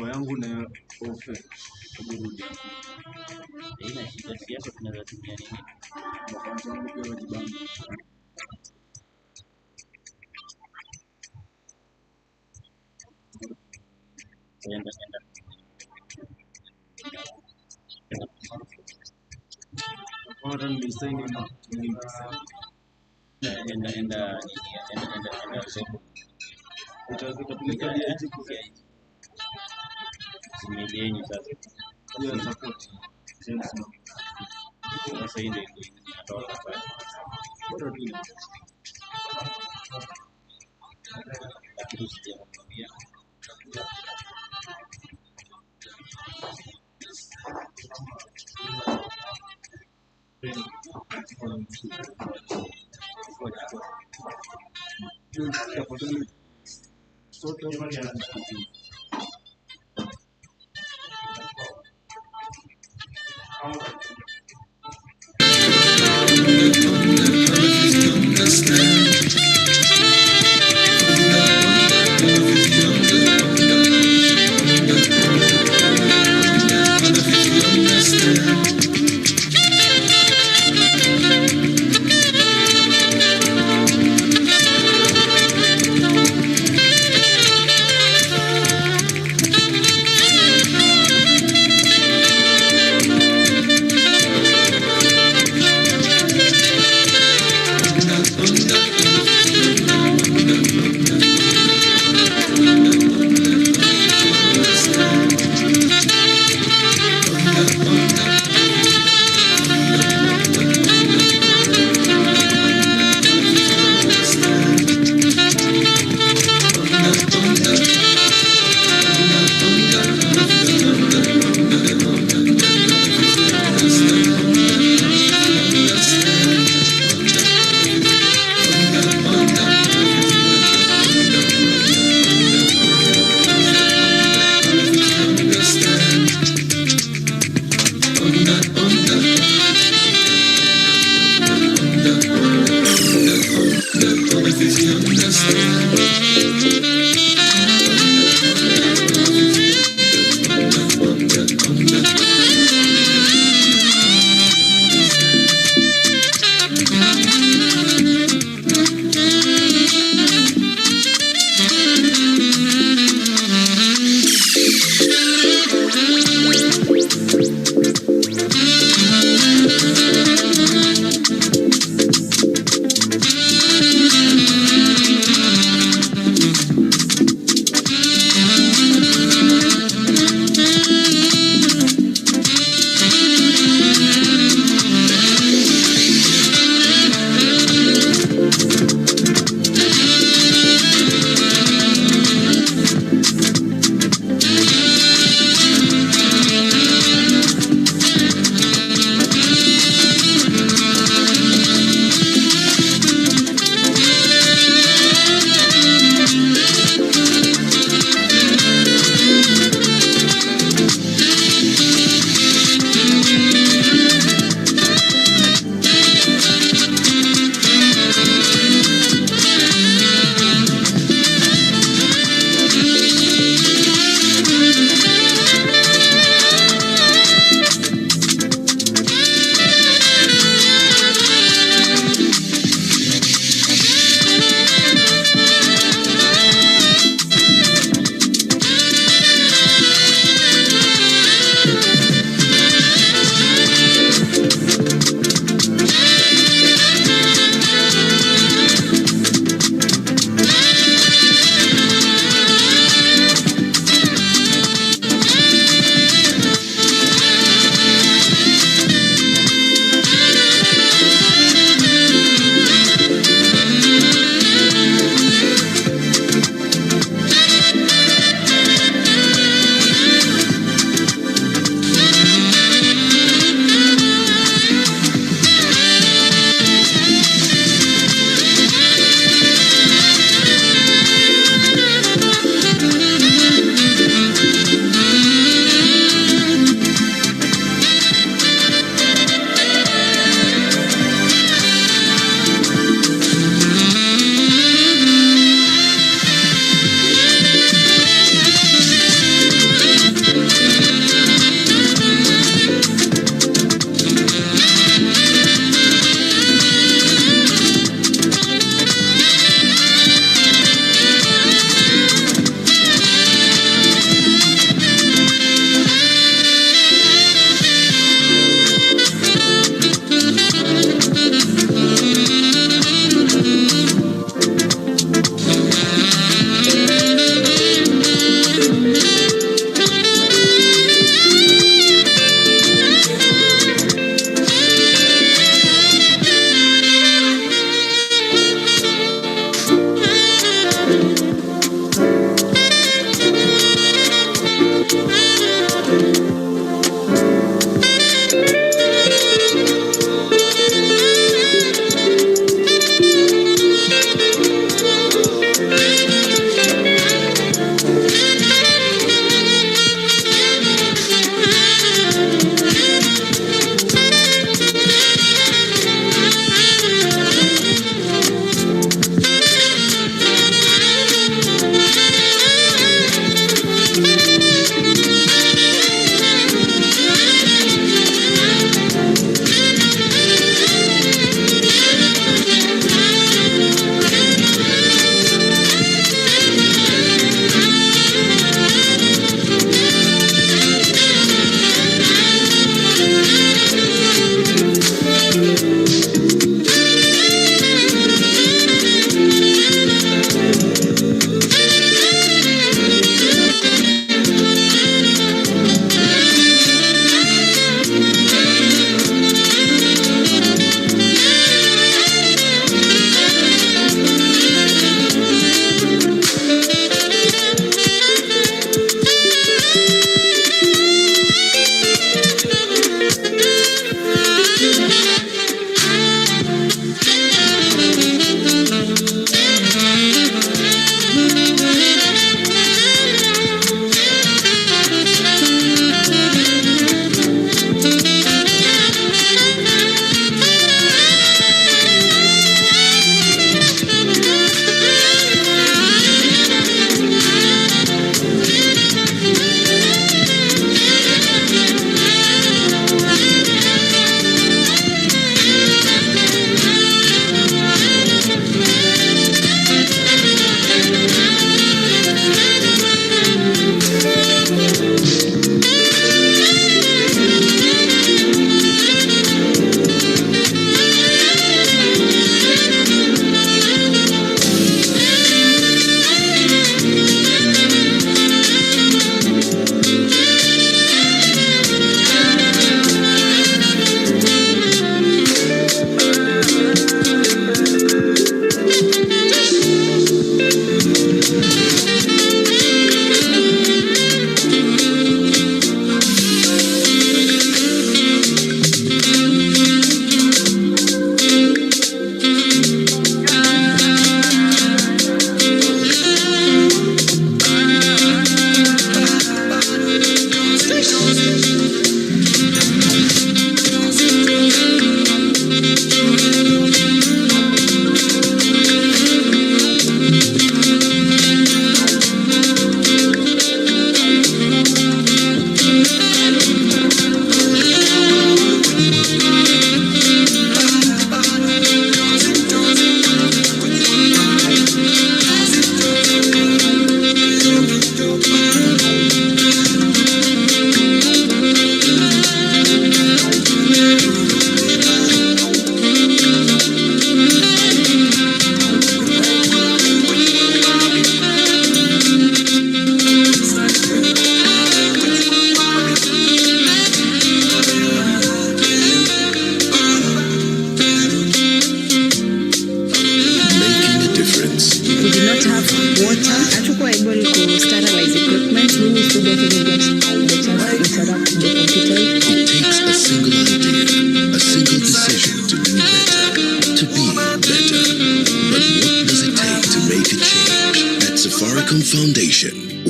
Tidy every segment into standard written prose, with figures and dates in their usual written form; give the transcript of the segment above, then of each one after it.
yangu na ofe kurudi. Ina shida siasa tunaweza tumia nini? Mafanzo yangu pia wajibamba. Enda. Hata nilisaini enda soko. Utapeleka DIT kwa Similieni sasa. hiyo support. Sasa hii ndio inatoka pale. Bora tu. Lakini sijakwambia.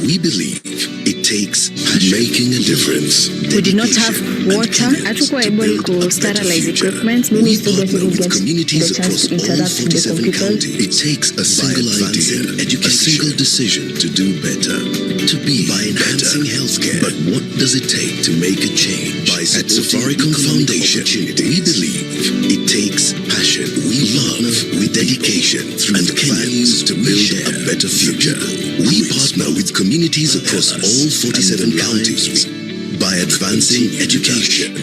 We believe it takes making a difference. We did not have water. Hatukuwa able to sterilize equipment. We Mimi students partner didn't with get communities the chance across to all interact with the 47 computers. counties. It takes a single idea, a single decision to do better, to be by enhancing healthcare. But what does it take to make a change? By at Safaricom Foundation, we believe it takes passion, we love with dedication, and values to build a better future. We partner with communities across all 47 counties by advancing education.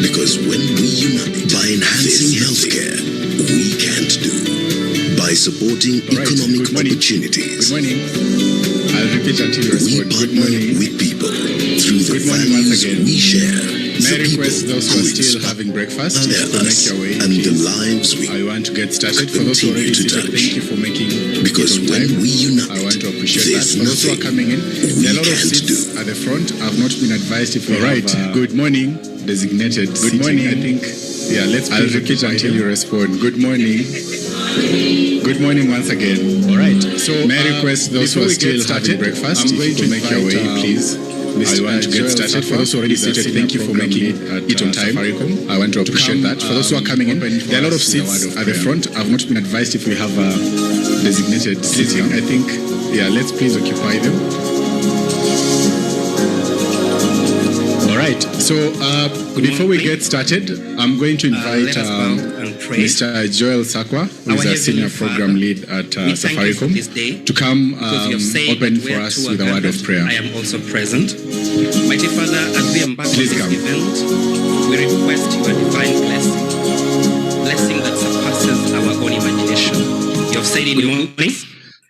Because when we unite, by enhancing healthcare, we can't do. By supporting economic opportunities. Good morning. I'll repeat until you We respond. Good partner morning. with people through the Good morning once values again. we share. May I The people request those who are who still inspire having breakfast to make us your way, and the please. lives we I want to get started. For those who are already continue to seated, touch. thank you for making Because it on when time. we unite, I want to appreciate that. there's For those who are nothing coming in, there are a lot of we can't seats do. at the front. I've not been advised if we have good morning designated Good seating. morning. I think, yeah, I'll repeat until you respond. Good morning. Good morning once again. All right. So may I request those who are still having breakfast, I'm going to make your way, please. I want to get started. For those who are already seated, thank you for making it on time. I want to appreciate that. For those who are coming in, there are a lot of seats at the front. I've not been advised if we have a designated seating. I think, yeah, let's please occupy them. All right. So before we get started, I'm going to invite let us bow and pray. Mr. Joel Sakwa, who is Our our senior Heavenly program Father, lead at we thank you for Safaricom, this day, to come because you have said open that for where us two are with a word of gathered, prayer. I am also present. Mighty Father, as we embark on Please this come. event, we request your divine blessing, blessing that surpasses our own imagination. You have said in your morning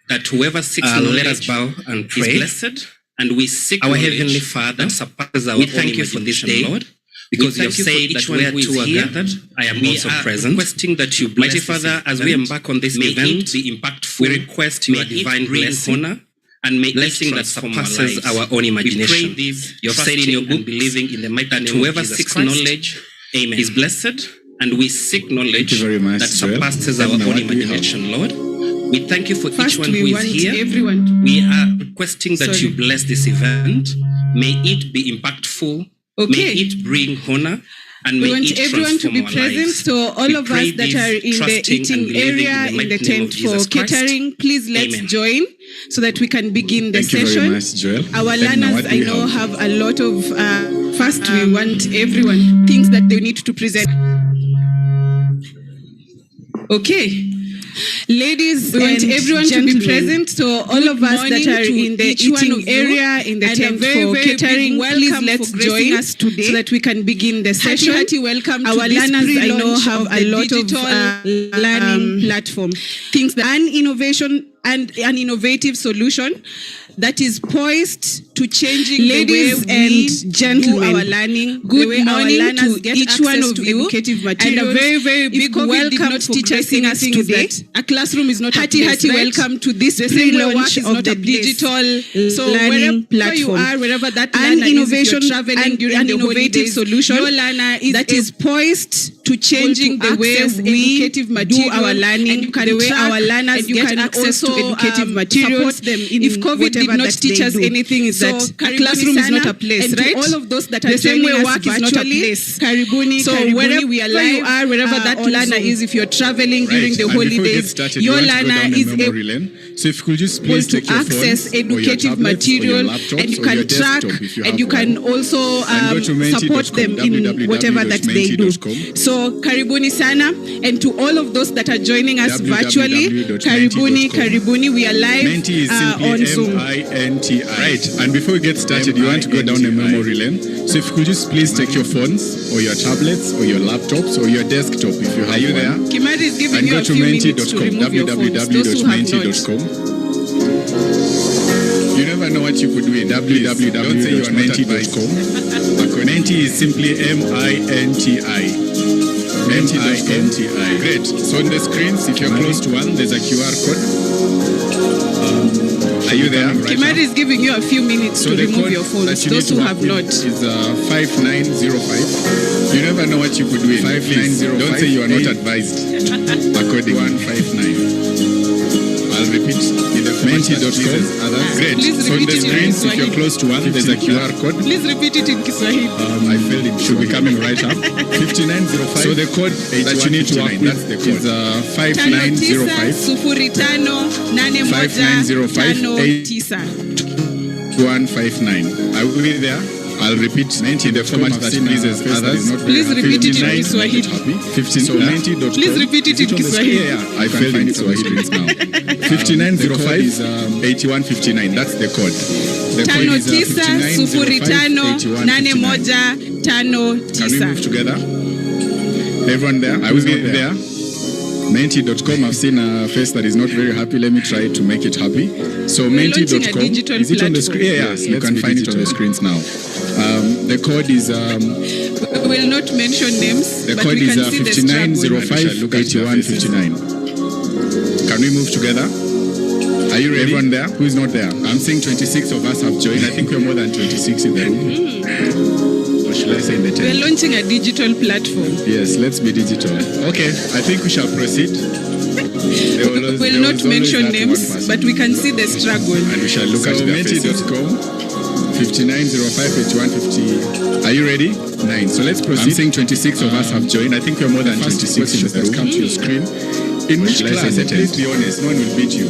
that whoever seeks knowledge, let us bow and pray, is blessed, and we seek our Heavenly Father that surpasses our own imagination. We thank you for this day, Lord. Because you have said that where two are gathered, I am also present. Requesting that you bless Mighty Father, as we embark on this event, be impactful. We request your divine blessing, honor, and may blessing that surpasses our own imagination. You have said in your book, believing in the mighty name whoever seeks knowledge, amen, is blessed, and we seek knowledge very much, that Joel. surpasses our And own what do we imagination, Lord. We thank you for First, each one we who is want here. everyone. We are requesting that Sorry. you bless this event. May it be impactful. Okay. May it bring honor. And We may want it everyone to be transform our present. lives. So all We of pray us that this, are in the trusting and eating believing area, in the in the mighty name tent of Jesus for Christ. catering, please let's Amen. join so that we can begin the Thank you session. very much, Joel. Our And now learners, what do I we know, have? have a lot of. First, we want everyone things that they need to present. Okay. Ladies, we want everyone to be present. So all of us that are in the eating area, in the tent for catering, please let's join us today so that we can begin the session. Hearty welcome to Our this learners, I know, pre-launch have of a the lot of digital learning platform. Things that an innovation and an innovative solution that is poised to changing Ladies the way we and do gentlemen, our learning. good the way our morning learners to get each access one of to you, educative and a materials. very, very If big COVID did welcome not for teach us gracing us anything, is today. that a classroom is not Hearty, a place, hearty right? welcome to this The same way pre-launch work is of not the a place. digital So learning wherever platform. you are, wherever that An learner innovation is, if you're traveling and during an the innovative holidays, solution your learner is that is poised to changing to the way access we educative do material, our learning, and you can the way track, our learners and you get can access to also, educative materials. support them in If COVID did whatever not that teach they us do. anything, is So, that a karibuni classroom is not sana, a place, and to right? all of those that are the same way joining us work is not a virtually, place. karibuni, So karibuni, wherever we are you live, are, wherever that on learner Zoom. is, if you're traveling during the And before we get holidays, started, your we want to go learner down a is memory able lane. So if you could just please to take your access phones or your educative tablets or your material, laptops and you or can your track, desktop if you and have you can one. also And go to menti.com, support them in whatever that they do. www.menti.com. So karibuni sana, and to all of those that are joining us virtually, karibuni, www.menti.com. karibuni. We are live Menti is simply on Zoom. M-I-N-T-I. Right, and before we get started, you want to go down a memory lane. So if you could just please take your phones or your tablets or your laptops or your desktop if you have Are you there? one. Kimari is giving And you go a to few minutes to menti.com, remove your phones. Those who have not. www.menti.com. You never know what you could win. www.menti.com. Menti is simply M-I-N-T-I. Menti.com. Great. So on the screens, if you're close to one, there's a QR code. Are you there? Right Kimari now? is giving you a few minutes So to the remove code your phones. that you Those need who to have work not. with is 5905. You never know what you could win. 5905. Don't say you are not advised. According 159. I'll repeat. Menti.com. Great. Please So on the repeat it in screens, if Kiswahili. you're close to one, there's a QR code. Please repeat it in Kiswahili. I felt it should be coming right up. 5905. So the code that you need to work with is 5905 159. I will be there. I'll repeat 90 in the format that pleases others. Please repeat it in Kiswahili. 15 so 90.com. Please repeat it in Kiswahili. I failed in Kiswahili now. 5905 8159. That's the code. The code is 5905 8159. Can we move together? Everyone there? I will be there. 90.com, I've seen a face that is not very happy. Let me try to make it happy. So 90.com, is it on the screen? Yes, you can find it on the screens now. The code is... we will not mention names, the but code we is can see the struggle. 5905 8159. Can we move together? Are you ready? Everyone there? Who is not there? I'm seeing 26 of us have joined. I think we're more than 26 in the room. Or should I say in the tent? We're launching a digital platform. Yes, let's be digital. Okay, I think we shall proceed. We will not mention names, but we can see the struggle. And we shall look at the faces. 5905 8150. Are you ready? 9. So let's proceed. I'm saying 26 of us have joined. I think we're more than 26 in the room. Come to your screen. In which class? Please be honest. No one will beat you.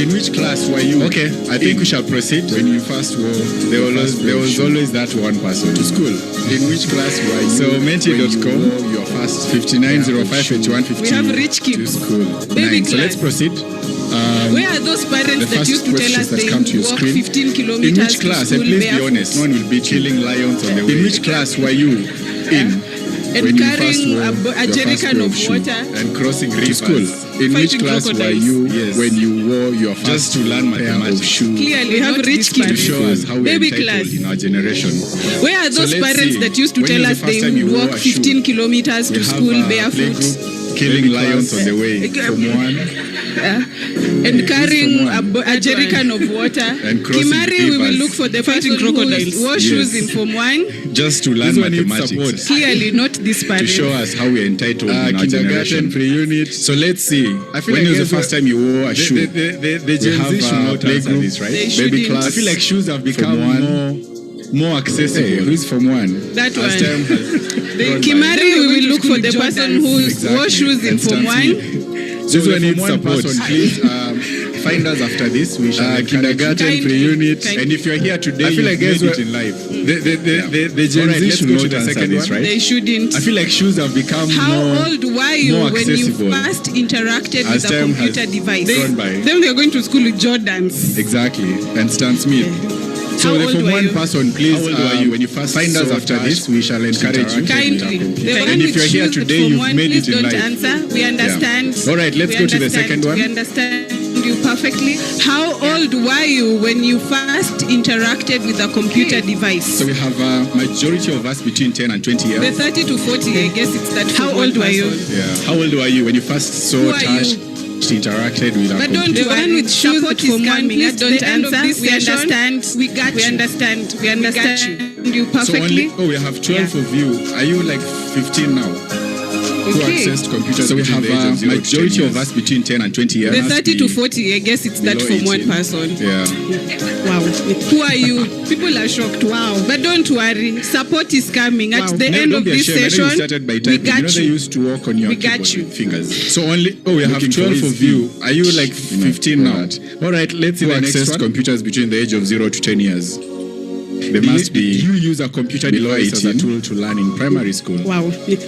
In which class were you? Okay, I think we shall proceed. When you first were, there was always that one person to school. In which class were you? So menti.com, your first 5905 8150. We have rich kids. To school. Baby 9. So let's proceed. Where are those parents that used to tell us they walk 15 kilometers in which class? to school Please be honest. No one will be killing lions on the way. In which class were you in? And carrying a jerrycan of water and crossing rivers. To school. In which class were you when you wore your first to learn mathematics? Shoes? Clearly, we have rich kids to show us how we're entitled in our generation. Where are those parents that used to tell us they would walk 15 kilometers to school barefoot? Killing lions on the way. From one. And carrying a jerrycan of water. And Kimari, we will look for the person who wore shoes in Form 1. Just to learn mathematics. Clearly, not this parent. To show us how we're entitled in our generation. Pre-unit. So let's see. I feel when was the first time you wore a shoe? The Gen Z should not answer this, right? Baby class. I feel like shoes have become more accessible. Hey, who's from one? That one. Kimari, we will look for the person who wore shoes in Form 1. So we need support. Please find us after this. We shall kindergarten pre-unit. And if you're here today, I feel like made it in life. The Gen Z should not answer this, right? They shouldn't. I feel like shoes have become How old were you when you first interacted with a computer device? Then they are going to school with Jordans. Exactly. And Stan Smith. So the Form 1 person, please, when you first find us after this, we shall encourage you. Kindly. And if you're here today, you've made it in life. Answer. We understand. Yeah. All right, let's go to the second one. We understand you perfectly. How old were you when you first interacted with a computer device? So we have a majority of us between 10 and 20 years. The 30 to 40, I guess it's that. How old were you? Yeah. How old were you when you first saw, touched, interacted with a but computer? But don't worry with shoes from one, please don't answer. We understand. We got you. We understand. We understand you perfectly. So we have 12 of you. Are you like 15 now? Who accessed computers? So we have a majority of us between 10 and 20 years. The 30 to 40, I guess it's that from 1 person. Yeah. Wow. Who are you? People are shocked. Wow. But don't worry. Support is coming. At the end of this session, we got you. They used to work on your fingers. So only, we have 12 of you. Are you like 15 now? All right, let's see the next one. Computers between the age of 0 to 10 years. They must be. You use a computer device as a tool to learn in primary school. Wow. It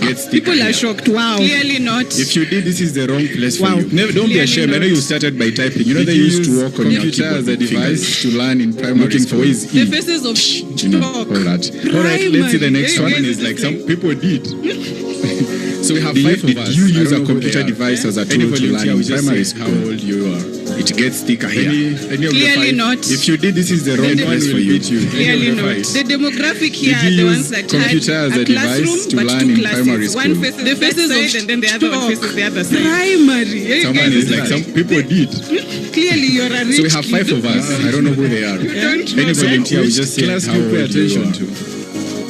gets people are shocked. Wow. Clearly not. If you did, this is the wrong place for you. Never, don't be ashamed. I know you started by typing. You know they used to work on your computer as a device to learn in primary school. The faces of all that. All right, let's see the next one. Is like some people did. So we have 5 of us. You use a computer device as a tool to learn in primary school. How old you are. It gets thicker here. Clearly not. If you did, this is the wrong place for you. Clearly not. The demographic here are the ones that had a classroom but 2 classes. One faces the faces of and then the other one faces the other side. Primary. Someone is like some people did. Clearly you're a rich. So we have 5 of us. I don't know who they are. Any volunteer will just say how old you are.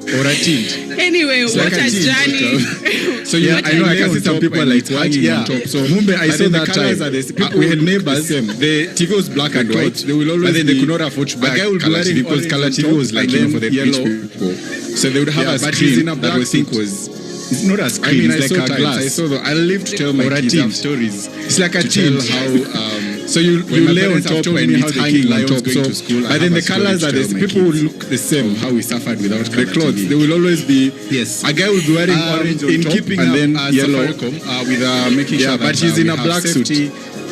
or a tint. Anyway, It's what like a tint, journey. So yeah, I know I can see some people like hanging on top. So Mumbai, I saw that time. We had neighbors. The TV was black and white. They will always. But then they could not afford to buy color TV because color TV was like for the rich people. So they would have a screen that we think was. It's not a screen. It's like a glass. I saw. I live to tell my kids stories. It's like a tint. How. So you lay on top and it's hanging on top. So, but then the colors are the people will look the same. How we suffered without the clothes. They will always be. Yes. A guy will be wearing orange on top and then yellow with making sure. But he's in a black suit.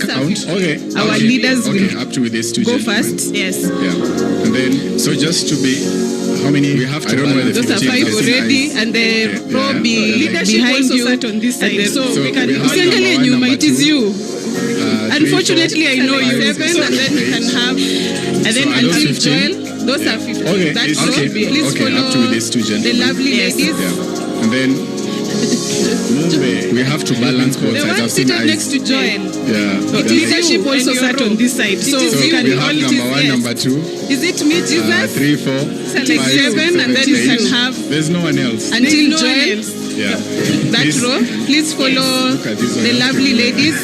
count? Okay. Our leaders will up to these two go gentlemen. first. Yes. Yeah. And then, so just to be, how many? We have to. I don't know where the Those are 15 5 guys already, and the row leadership Behind also you. sat on this side. So we can. we have Essentially, number you one, might number is two. you. 3, Unfortunately, 4, I know 5, you. 6, 7, and then we can have, and then So are those until 15? Joel. Those are 15. Okay, That's it's- so. okay, Please okay, follow up to these two the gentlemen. lovely ladies. Yeah. And then we have to balance both The sides. one I've seen seated eyes. next to Joel. Yeah. The yeah. leadership also sat on this side. So So we we can have all number one, number two, Is it me, Jesus? 3, 4, 5, 6, 7, and then you 8. can have There's no one else. until Joel. Yeah. That Please row. Please follow look at this one. the Let's lovely go. ladies.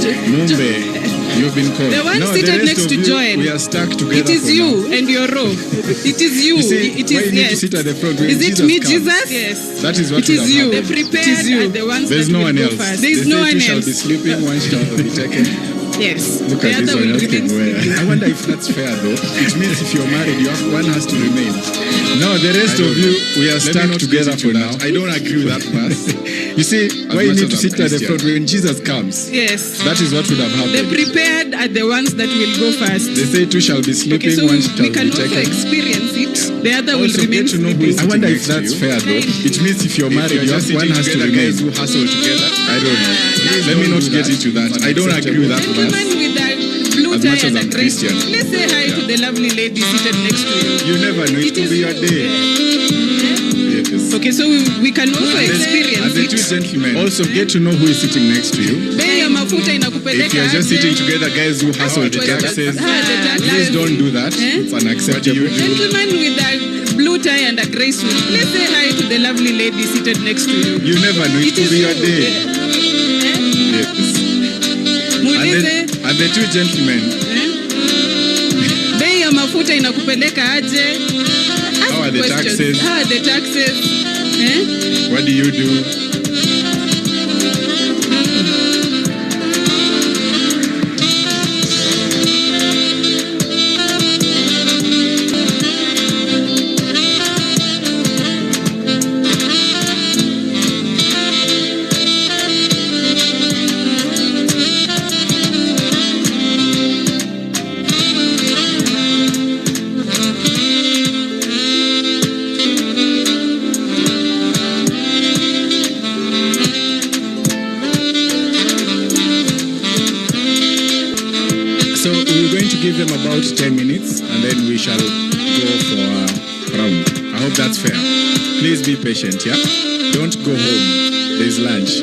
Mumbe, you've been called. The one no, seated the rest next of to you, Joel. we are stuck together. It is for you now. and your row. It is you. You see, It why is you need to yes. sit at the front when Is it Jesus me, comes? Jesus? Yes. That is what It is would have you. happened. The prepared are the ones There's that no will one go else. first. There is They no say one two shall else. be sleeping, one shall be taken. Yes. Look The at this other one will asking remain where. sleeping. I wonder if that's fair though. It means if you're married, one has to remain. No, the rest of you, we are stuck together for now. I don't agree with that verse. You see, why you need to sit at the front when Jesus comes? Yes. That is what would have The happened. prepared are the ones that will go first. They say two shall be sleeping, Okay, so one we shall can be also taken. experience it. The other will Also remain get to know who is sleeping. I wonder if that's fair though. It means if you're married, one has to remain. Who hustle together. I don't know. Let me not get into that. I don't agree with that Gentleman verse. with that blue As tie much as and a I'm gray Christian. suit. Let's say hi to the lovely lady seated next to you. You never know. It could be your day. Yes. Okay, so we can also experience And the two it. gentlemen also get to know who is sitting next to you. Bei ya mafuta If inakupeleka you're just aje? sitting together, guys who hustle the taxes, The taxes. please don't do that. Eh? It's unacceptable. Gentleman with a blue tie and a gray suit. Let's say hi to the lovely lady seated next to you. You never know. It could be your day. Yes. Muulize, And the two gentlemen, bei ya mafuta inakupeleka aje? Ask How are the questions. taxes? How are the taxes? Eh? what do you do? So we're going to give them about 10 minutes and then we shall go for a round. I hope that's fair. Please be patient, yeah? Don't go home. There's lunch.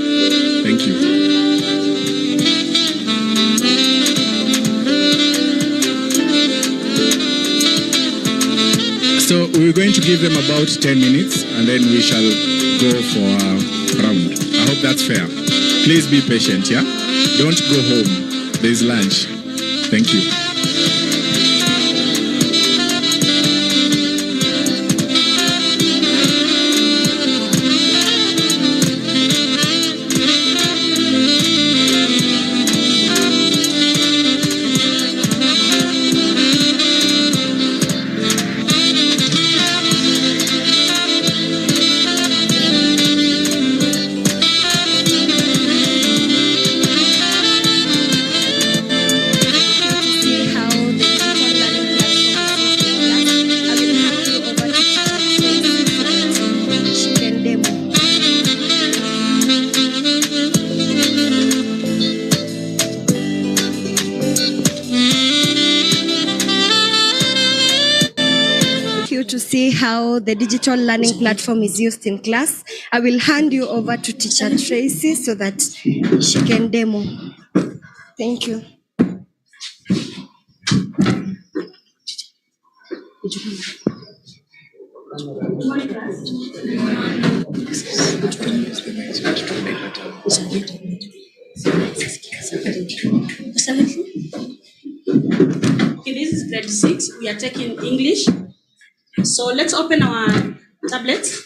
Thank you. So we're going to give them about 10 minutes and then we shall go for a round. I hope that's fair. Please be patient, yeah? Don't go home. There's lunch. Thank you. See how the digital learning platform is used in class. I will hand you over to Teacher Tracy. She can demo. You to see how the digital learning platform is used in class. I will hand you over to Teacher Tracy so that she can demo. Thank you. Okay, this is grade 6. We are taking English. So let's open our tablets.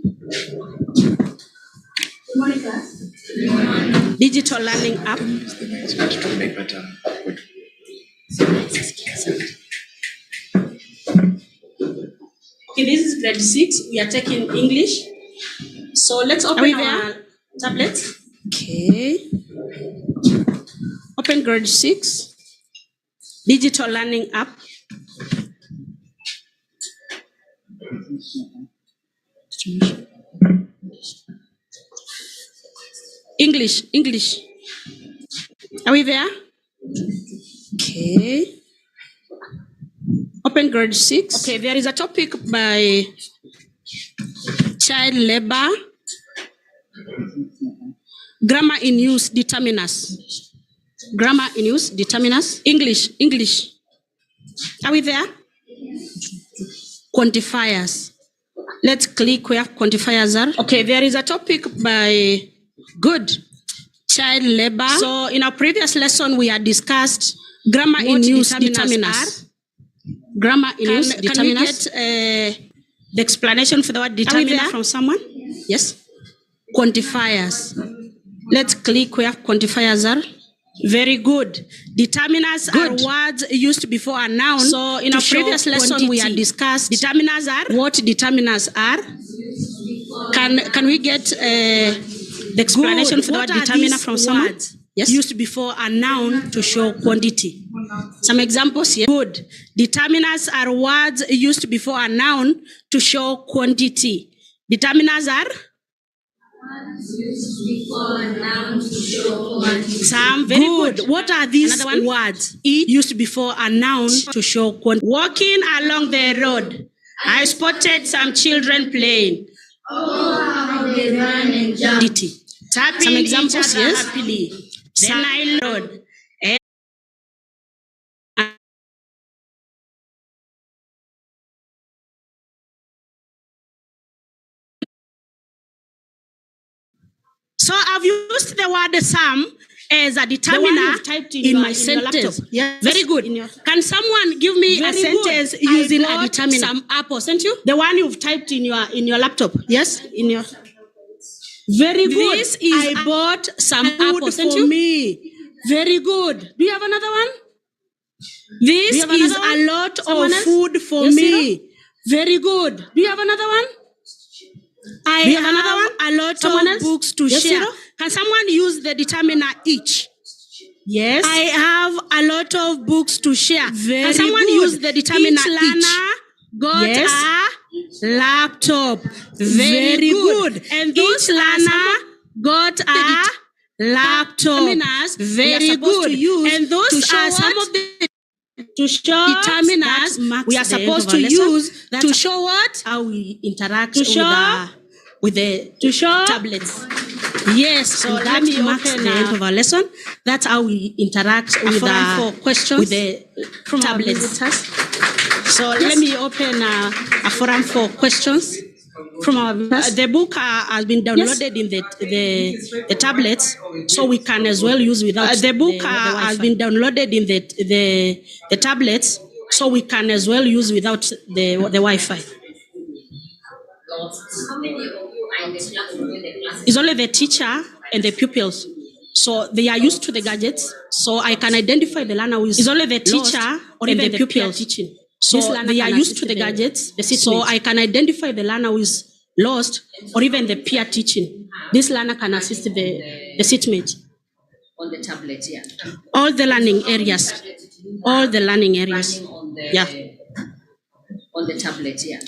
Good morning, class. Digital learning app. Okay, this is grade 6. We are taking English. So let's open our tablets. Okay. Open grade 6. Digital learning app. English. Are we there? Okay. Open grade 6. Okay, there is a topic by child labor. Grammar in use, determiners. Grammar in use, determiners. English. Are we there? Quantifiers. Let's click where quantifiers are. Okay, there is a topic by good child labor. So in our previous lesson, we had discussed grammar in use determiners. Grammar in use determiners. Can we get the explanation for the word determiner from someone? Yes. Quantifiers. Let's click where quantifiers are. Very good. Determiners are words used before a noun. So in our previous lesson, we had discussed determiners are what determiners are. Can we get the explanation for the word determiner from someone? Yes. Used before a noun to show quantity. Some examples here. Good. Determiners are words used before a noun to show quantity. Determiners are some. Very good. What are these words? Each used before a noun to show quantity. Walking along the road, I spotted some children playing. Oh, how they run and jump. Tapping some examples, yes. Happily. Then I rode. So I've used the word some as a determiner in my sentence. Yes. Very good. Can someone give me a sentence using a determiner? Some apple, sent you? The one you've typed in your laptop. Yes, in your. Very good. This is I bought some apple for me. Very good. Do you have another one? This is a lot of food for me. Very good. Do you have another one? I have a lot of books to share. Can someone use the determiner each? Yes. I have a lot of books to share. Can someone use the determiner each? Got a laptop. Very good. And those learner got a laptop. Very good. And those are some of the determiners we are supposed to use to show what? How we interact with the tablets. Yes, so let me open the end of our lesson. That's how we interact with the tablets. So let me open a forum for questions from our viewers. The book has been downloaded in the tablets, so we can as well use without the book has been downloaded in the tablets, so we can as well use without the Wi-Fi. It's only the teacher and the pupils. So they are used to the gadgets. So I can identify the learner who is. It's only the teacher and the pupils teaching. So they are used to the gadgets. So I can identify the learner who is lost or even the peer teaching. This learner can assist the seatmate. On the tablet, yeah. All the learning areas. All the learning areas. Yeah. On the tablet, yeah.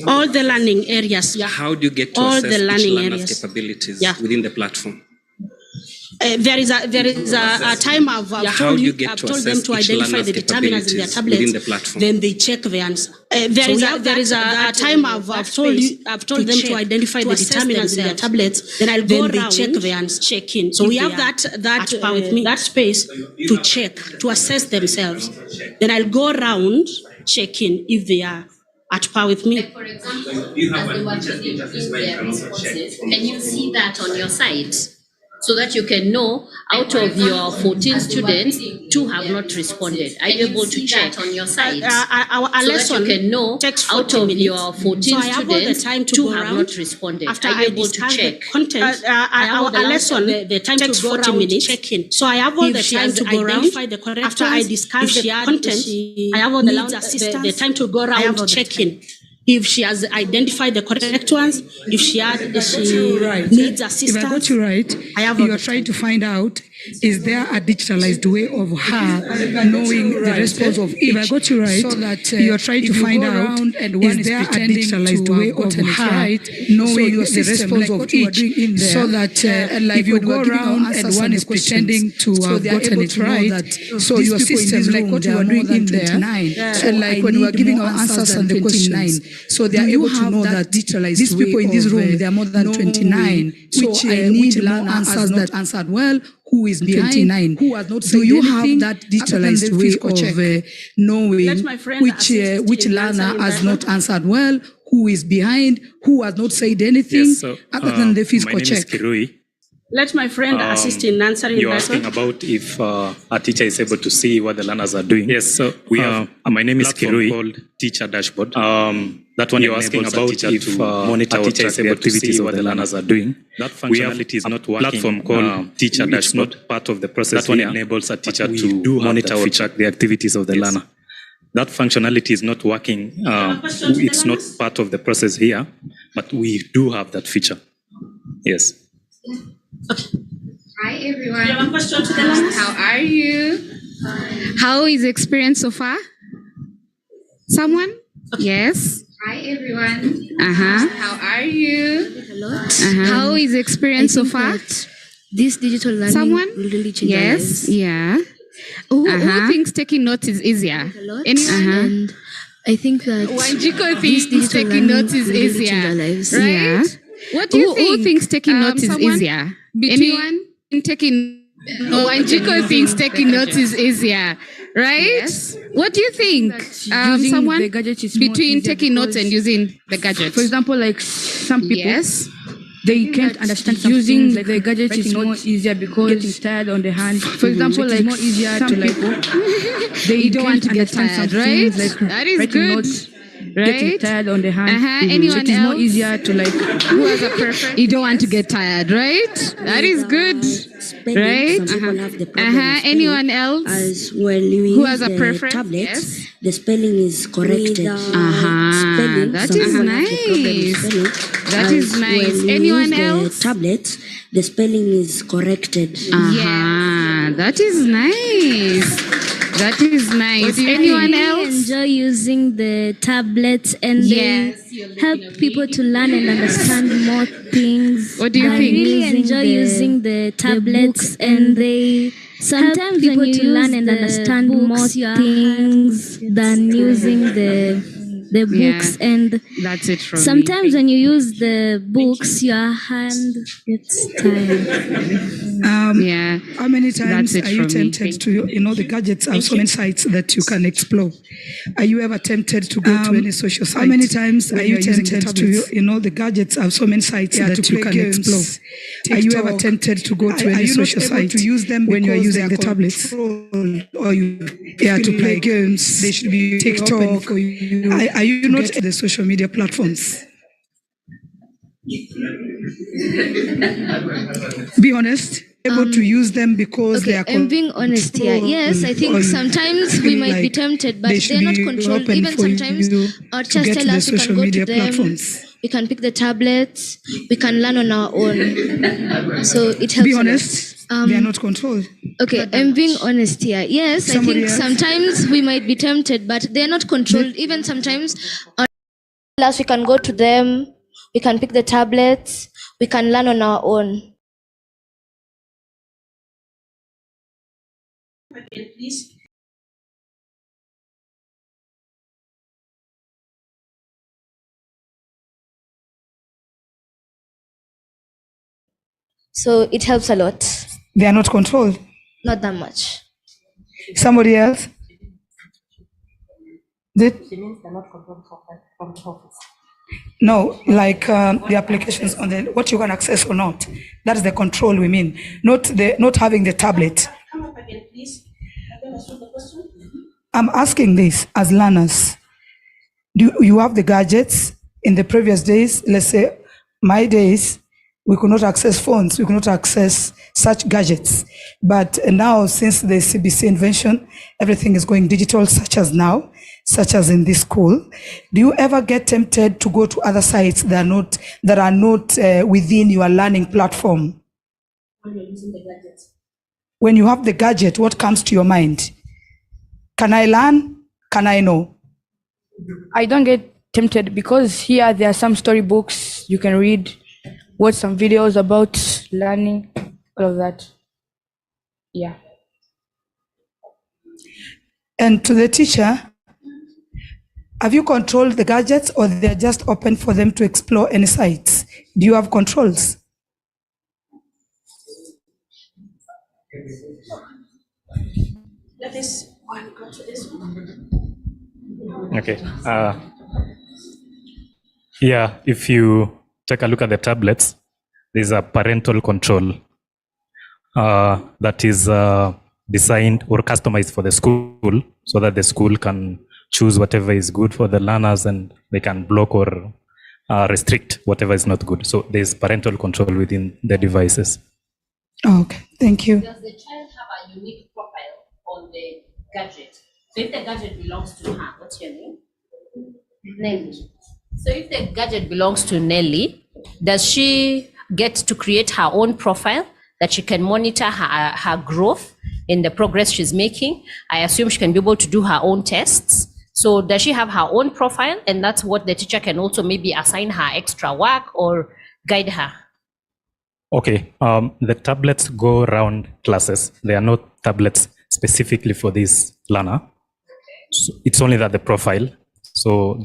All the learning areas. Yeah. How do you get to all assess the learning each learner's areas. capabilities within the platform? There is a time I've told them to identify the determiners in their tablets. The platform? Then they check the answer. There is a time I've told them to identify the determiners in their tablets. Then I'll go around, check the answer, check in. So we have that space to check, to assess themselves. Then I'll go around, check in if they are at par with me. Like for example, as they were checking in their responses, can you see that on your site? So that you can know out of your 14 students, 2 have not responded. Are you able to check on your site? Our so lesson that you can know out of your 14 students, 2 have not responded. After Are you able to check? Content, our lesson, the time takes 40 minutes. Check in. So I have all the time to go around. After I discuss the content, I have all the time to go around, check in. If she has identified the correct ones, if she needs assistance. If I got you right, you are trying to find out, is there a digitalized way of her knowing the response of each? If I got you right, so that you are trying to find out, is there a digitalized way of her knowing the response of each? So that if you go around and one is pretending to have gotten it right, so your system, like what you are doing in there, and like when we are giving our answers on the questions, so they are able to know that these people in this room, they are more than 29. So I need more answers not answered well. Who is behind? 29. Who has not said anything? Do you have that digitalized way of knowing which learner has not answered well? Who is behind? Who has not said anything other than the physical check? My name is Kirui. Let my friend assist in answering you're that asking one. about if a teacher is able to see what the learners are doing. Yes, so we have my name is Kirui, called Teacher Dashboard. That one you're asking about if monitor a teacher is able to see what the learners are doing. That functionality is not working. Platform called Teacher Dashboard. Not part of the process. That one enables a teacher to monitor or track the activities of the learner. That functionality is not working. It's not part of the process here, but we do have that feature. Yes. Hi everyone. You have a question to the learners? How are you? How is the experience so far? Someone? Yes. Hi everyone. How are you? How is the experience so far? This digital learning Someone? will really change our Yes. lives. Yeah. Who thinks taking notes is easier? Anyone? And I think that Wanjiko this thinks digital taking learning notes is will really change our easier, lives. right? Yeah. What do you think? Who thinks taking notes is someone? easier? Anyone taking? Wanjiko thinks taking notes is easier, right? Yes. What do you think? Using Someone the gadget is more between easier taking notes and because- using the gadget. For example, like some people, Yes. they can't understand some using things, like the gadget is more easier because getting tired on the hand. For example, like more easier to like they don't want to get understand tired, some right? things, like That is writing good, notes, right? getting tired on the hand. So Anyone it is more else? easier to like Who has a preference? You don't want to get tired, right? That is good, right? Some people have the problem with spelling. Anyone else? As well, you Who use has a the preference? tablet, Yes. the spelling is corrected. Spelling, That some is people have the problem with nice. spelling. That As is nice. well, you Anyone use else? The tablet, the spelling is corrected. That is nice. That is nice. Anyone else? Enjoy using the tablets and they help people to learn and understand more things. What do you I think? really enjoy using the tablets and they sometimes help people to learn and understand more things than using the books. And that's it from sometimes when you use the books, your hand gets tired. How many times That's it are you from me. tempted to, the gadgets have so many sites that you can explore. Are you ever tempted to go to any social site? How many times are you tempted to, the gadgets have so many sites that you can explore. Are you ever tempted to go to any social site to use them when you are using the tablets? Or you to play games, they should be TikTok. For you. Are you not at the social media platforms? Be honest. Able to use them because they are I'm being honest here. Yes, I think sometimes we might be tempted, but they're not controlled. Even sometimes our teachers tell us we can go to them, we can pick the tablets, we can learn on our own. So it helps. Be honest, they are not controlled. Okay, I'm being honest here. Yes, I think sometimes we might be tempted, but they're not controlled. Even sometimes our teachers we can go to them, we can pick the tablets, we can learn on our own. Again, please. So it helps a lot. They are not controlled. Not that much. Somebody else? She means they're not controlled from the office. No, like the applications on the what you can access or not. That is the control we mean, not having the tablet. Come up again, please. The question. I'm asking this as learners. Do you have the gadgets in the previous days? Let's say my days, we could not access phones, we could not access such gadgets. But now, since the CBC invention, everything is going digital, such as now, such as in this school. Do you ever get tempted to go to other sites that are not within your learning platform? When you're using the gadgets. When you have the gadget, what comes to your mind? Can I learn? Can I know? I don't get tempted because here there are some storybooks you can read, watch some videos about learning, all of that. Yeah. And to the teacher, have you controlled the gadgets or they're just open for them to explore any sites? Do you have controls? Let us go to this one. Okay. Here, if you take a look at the tablets, there's a parental control. that is designed or customized for the school, so that the school can choose whatever is good for the learners and they can block or restrict whatever is not good. So there's parental control within the devices. Okay, thank you. Does the child have a unique profile on the gadget? So if the gadget belongs to her, what's your name? Nelly. So if the gadget belongs to Nelly, does she get to create her own profile that she can monitor her growth in the progress she's making? I assume she can be able to do her own tests. So does she have her own profile? And that's what the teacher can also maybe assign her extra work or guide her. Okay, the tablets go around classes. They are not tablets specifically for this learner. So it's only that the profile. So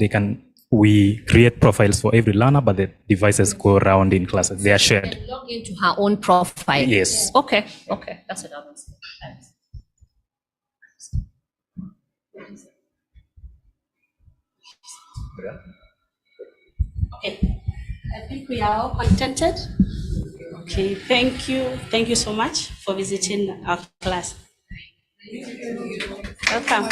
we create profiles for every learner, but the devices go around in classes. They are shared. And log into her own profile. Yes. Okay, that's what I was saying. Okay, I think we are all contented. Okay, thank you so much for visiting our class. Welcome.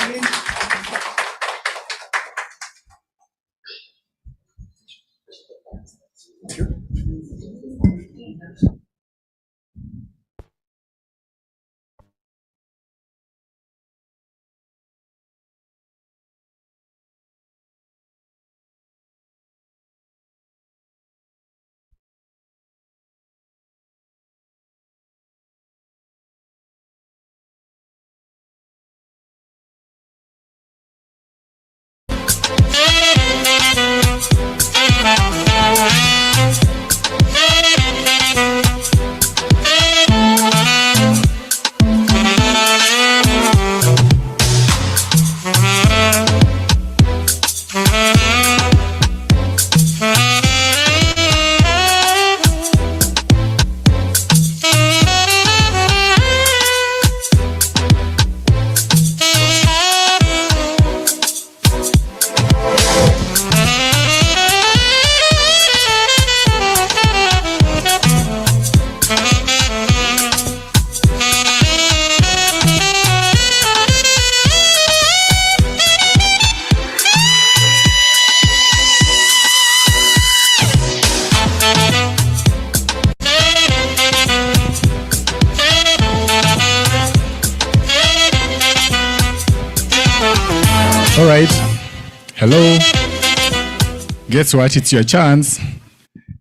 All right. Hello. Guess what? It's your chance.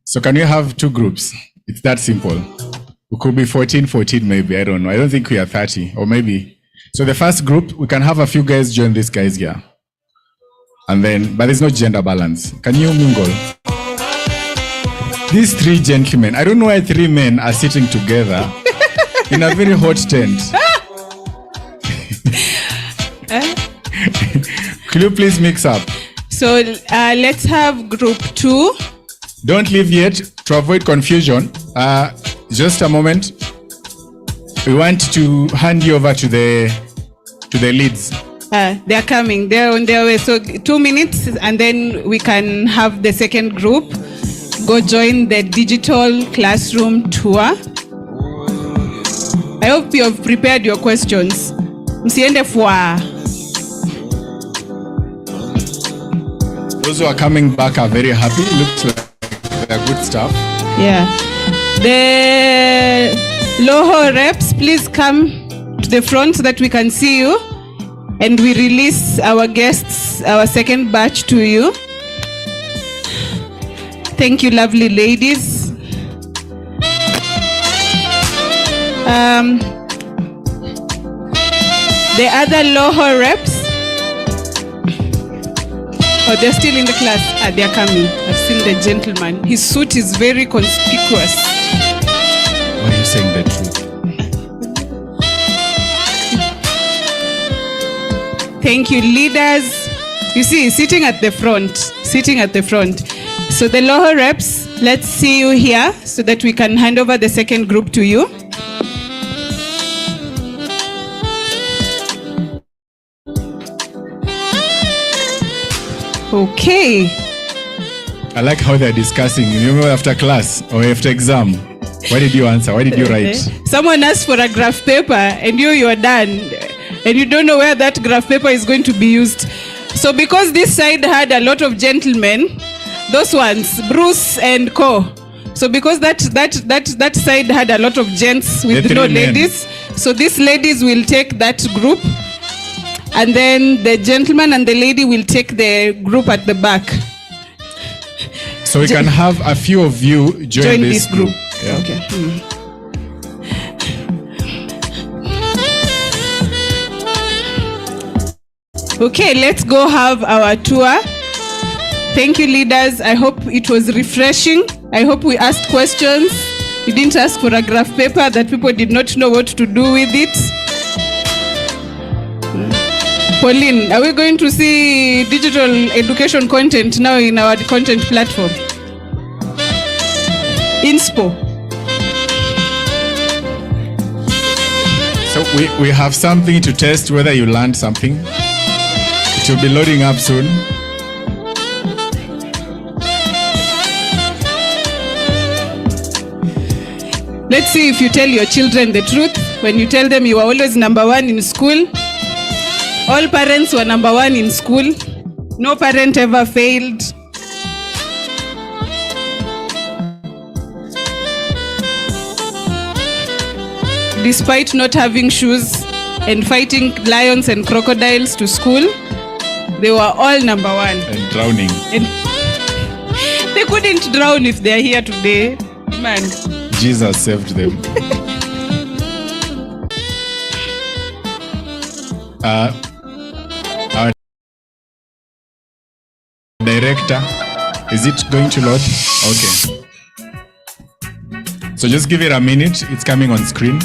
So can we have two groups? It's that simple. We could be 14, maybe. I don't know. I don't think we are 30 or maybe. So the first group, we can have a few guys join these guys here. And then, but there's no gender balance. Can you mingle? These three gentlemen, I don't know why three men are sitting together in a very hot tent. Could you please mix up? So let's have group 2. Don't leave yet to avoid confusion. Just a moment. We want to hand you over to the leads. They're coming. They're on their way. So 2 minutes, and then we can have the second group go join the digital classroom tour. I hope you have prepared your questions. Msiende fwa. Those who are coming back are very happy. Looks like they're good stuff. Yeah. The Loho reps, please come to the front so that we can see you. And we release our guests, our second batch to you. Thank you, lovely ladies. The other Loho reps. Oh, they're still in the class. They're coming. I've seen the gentleman. His suit is very conspicuous. Why are you saying the truth? Thank you, leaders. You see, sitting at the front. So the Loho reps, let's see you here so that we can hand over the second group to you. Okay. I like how they're discussing, you know, after class or after exam. What What did you answer? What did you write? Someone asked for a graph paper and you are done. And you don't know where that graph paper is going to be used. So because this side had a lot of gentlemen, those ones, Bruce and Co. So because that side had a lot of gents with no ladies, so these ladies will take that group, and then the gentleman and the lady will take the group at the back. So we can have a few of you join this group. Yeah. Okay. Okay, let's go have our tour. Thank you, leaders. I hope it was refreshing. I hope we asked questions. We didn't ask for a graph paper that people did not know what to do with it. Pauline, are we going to see digital education content now in our content platform? Inspo. So we have something to test whether you learned something. It will be loading up soon. Let's see if you tell your children the truth when you tell them you were always number one in school. All parents were number one in school. No parent ever failed. Despite not having shoes and fighting lions and crocodiles to school, they were all number one. And drowning. And they couldn't drown if they're here today. Man. Jesus saved them. Our director, is it going to load? Okay. So just give it a minute. It's coming on screen.